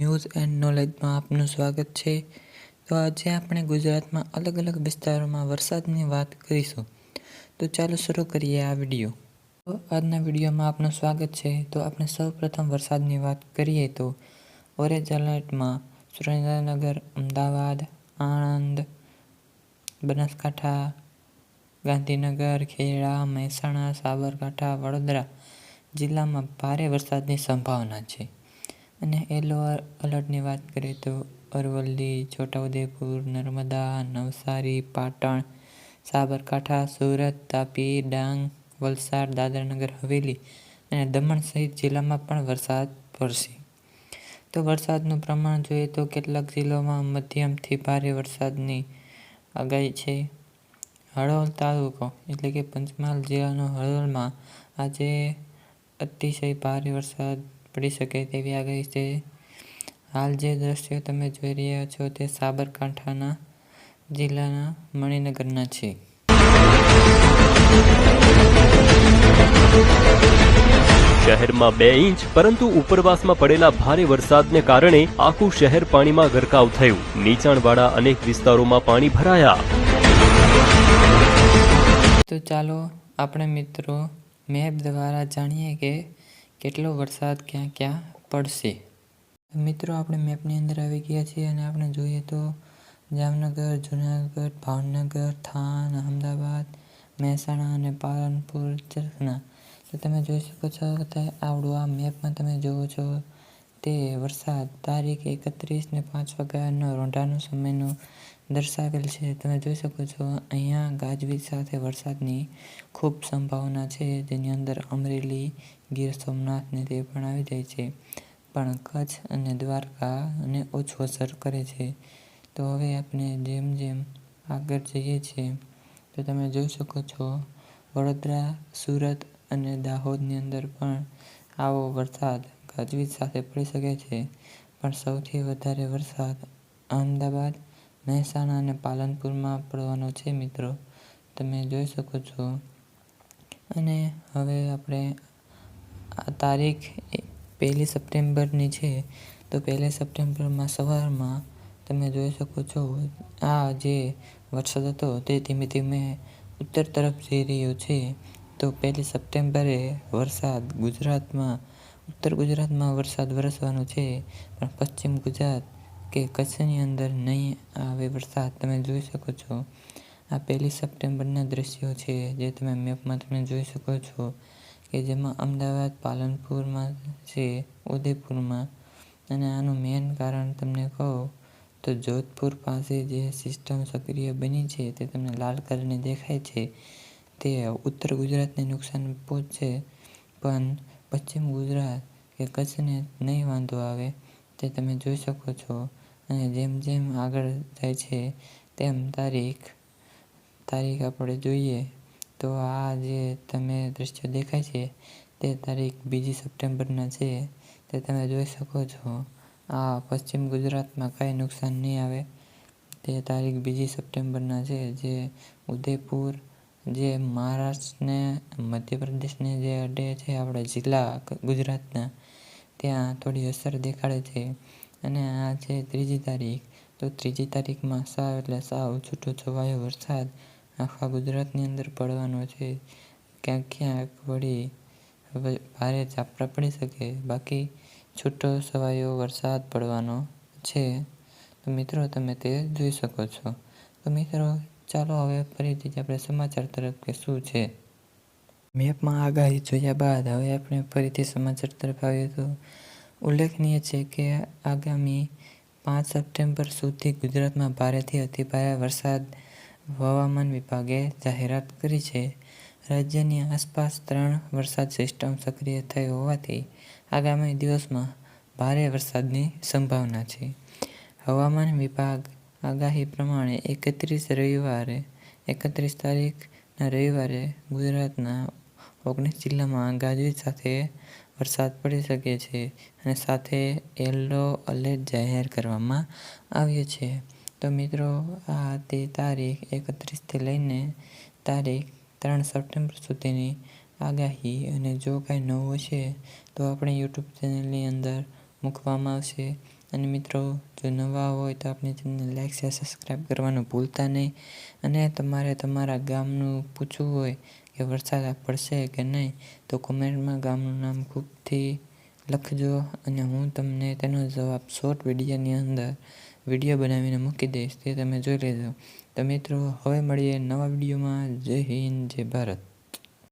News and નોલેજમાં આપનું સ્વાગત છે. તો આજે આપણે ગુજરાતમાં અલગ અલગ વિસ્તારોમાં વરસાદની વાત કરીશું. તો ચાલો શરૂ કરીએ આ વિડીયો. તો આજના વિડીયોમાં આપનું સ્વાગત છે. તો આપણે સૌપ્રથમ વરસાદની વાત કરીએ તો ઓરેન્જ એલર્ટમાં સુરેન્દ્રનગર, અમદાવાદ, આણંદ, બનાસકાંઠા, ગાંધીનગર, ખેડા, મહેસાણા, સાબરકાંઠા, વડોદરા જિલ્લામાં ભારે વરસાદની સંભાવના છે. અને યલો એલર્ટની વાત કરીએ તો અરવલ્લી, છોટાઉદેપુર, નર્મદા, નવસારી, પાટણ, સાબરકાંઠા, સુરત, તાપી, ડાંગ, વલસાડ, દાદરાનગર હવેલી અને દમણ સહિત જિલ્લામાં પણ વરસાદ પડશે. તો વરસાદનું પ્રમાણ જોઈએ તો કેટલાક જિલ્લાઓમાં મધ્યમથી ભારે વરસાદની આગાહી છે. હળવદ તાલુકો એટલે કે પંચમહાલ જિલ્લાનો હળવદમાં આજે અતિશય ભારે વરસાદ પડી શકે તેવી આગાહી છે. હાલ જે દ્રશ્યો તમે જોઈ રહ્યા છો તે સાબરકાંઠાના જિલ્લાના મણિનગરના છે. શહેરમાં 2 ઇંચ પરંતુ ઉપરવાસમાં પડેલા ભારે વરસાદને કારણે આખું શહેર પાણીમાં ગરકાવ થયું. નીચાણવાળા અનેક વિસ્તારોમાં પાણી ભરાયા. તો ચાલો આપણે મિત્રો મેપ દ્વારા જાણીએ કે કેટલો વરસાદ ક્યાં ક્યાં પડશે. મિત્રો આપણે મેપની અંદર આવી ગયા છીએ અને આપણે જોઈએ તો જામનગર, જૂનાગઢ, ભાવનગર, થાન, અમદાવાદ, મહેસાણા અને પાલનપુર જિલ્લાના. તો તમે જોઈ શકો છો કે આવડું આ મેપમાં તમે જુઓ છો તે વરસાદ તારીખ 31 ને 5 વાગ્યાનો રોંઢાનો સમયનો દર્શાવેલ છે. તમે જોઈ શકો છો અહીંયા ગાજવીજ સાથે વરસાદની ખૂબ સંભાવના છે, જેની અંદર અમરેલી, ગીર સોમનાથ ને તે પણ આવી જાય છે, પણ કચ્છ અને દ્વારકા અને ઓછું અસર કરે છે. તો હવે આપણે જેમ જેમ આગળ જઈએ છીએ તો તમે જોઈ શકો છો વડોદરા, સુરત અને દાહોદની અંદર પણ આવો વરસાદ ગાજવીજ સાથે પડી શકે છે, પણ સૌથી વધારે વરસાદ અમદાવાદ, મહેસાણા અને પાલનપુરમાં પડવાનો છે મિત્રો, તમે જોઈ શકો છો. અને હવે આપણે આ તારીખ 1 સપ્ટેમ્બરની છે. તો 1 સપ્ટેમ્બરમાં સવારમાં તમે જોઈ શકો છો આ જે વરસાદ હતો તે ધીમે ધીમે ઉત્તર તરફ જઈ રહ્યો છે. તો 1 સપ્ટેમ્બરે વરસાદ ઉત્તર ગુજરાતમાં વરસાદ વરસવાનો છે, પણ પશ્ચિમ ગુજરાત કે કચ્છની અંદર નહીં આવે વરસાદ. તમે જોઈ શકો છો આ 1 સપ્ટેમ્બરના દ્રશ્યો છે જે તમે મેપમાં તમે જોઈ શકો છો કે જેમાં અમદાવાદ, પાલનપુરમાં છે, ઉદયપુરમાં. અને આનું મેઇન કારણ તમને કહું તો જોધપુર પાસે જે સિસ્ટમ સક્રિય બની છે તે તમને લાલ કલરની દેખાય છે, તે ઉત્તર ગુજરાતને નુકસાન પહોંચશે, પણ પશ્ચિમ ગુજરાત કે કચ્છને નહીં વાંધો આવે તે તમે જોઈ શકો છો. અને જેમ જેમ આગળ જાય છે તેમ તારીખ આપણે જોઈએ તો આ જે તમે દ્રશ્યો દેખાય છે તે તારીખ 2 સપ્ટેમ્બરના છે, તે તમે જોઈ શકો છો. આ પશ્ચિમ ગુજરાતમાં કાંઈ નુકસાન નહીં આવે તે તારીખ 2 સપ્ટેમ્બરના છે, જે ઉદયપુર જે મહારાષ્ટ્રને મધ્યપ્રદેશને જે અડે છે આપણા જિલ્લા ગુજરાતના, ત્યાં થોડી અસર દેખાડે છે. અને આ છે 3જી તારીખ. તો 3જી તારીખમાં સાવ એટલે સાવ છૂટો છવાયો વરસાદ આખા ગુજરાતની અંદર પડવાનો છે. ક્યાંક ક્યાંક વળી ભારે ઝાપટા પડી શકે, બાકી છૂટો છવાયો વરસાદ પડવાનો છે. તો મિત્રો તમે તે જોઈ શકો છો. તો મિત્રો ચાલો હવે ફરીથી આપણે સમાચાર તરફ કે શું છે. મેપમાં આગાહી જોયા બાદ હવે આપણે ફરીથી સમાચાર તરફ આવીએ તો ઉલ્લેખનીય છે કે આગામી 5 સપ્ટેમ્બર સુધી ગુજરાતમાં ભારેથી અતિભારે વરસાદ હવામાન વિભાગે જાહેરાત કરી છે. રાજ્યની આસપાસ 3 વરસાદ સિસ્ટમ સક્રિય થઈ હોવાથી આગામી દિવસમાં ભારે વરસાદની સંભાવના છે. હવામાન વિભાગ આગાહી પ્રમાણે 31 તારીખના રવિવારે ગુજરાતના 19 જિલ્લામાં ગાજવીજ સાથે વરસાદ પડી શકે છે અને સાથે યલો એલર્ટ જાહેર કરવામાં આવ્યું છે. તો મિત્રો આ તે તારીખ 31થી લઈને તારીખ 3 સપ્ટેમ્બર સુધીની આગાહી, અને જો કાંઈ નવું હશે તો આપણે યુટ્યુબ ચેનલની અંદર મૂકવામાં આવશે. અને મિત્રો જો નવા હોય તો આપણી ચેનલને લાઈક શેર સબસ્ક્રાઈબ કરવાનું ભૂલતા નહીં. અને તમારે તમારા ગામનું પૂછવું હોય કે વરસાદ પડશે કે નહીં તો કોમેન્ટમાં ગામનું નામ ખૂબથી લખજો અને હું તમને તેનો જવાબ શોર્ટ વિડીયોની અંદર વિડીયો બનાવીને મૂકી દઈશ, તે તમે જોઈ લેજો. તો મિત્રો હવે મળીએ નવા વિડીયોમાં. જય હિન્દ, જય ભારત.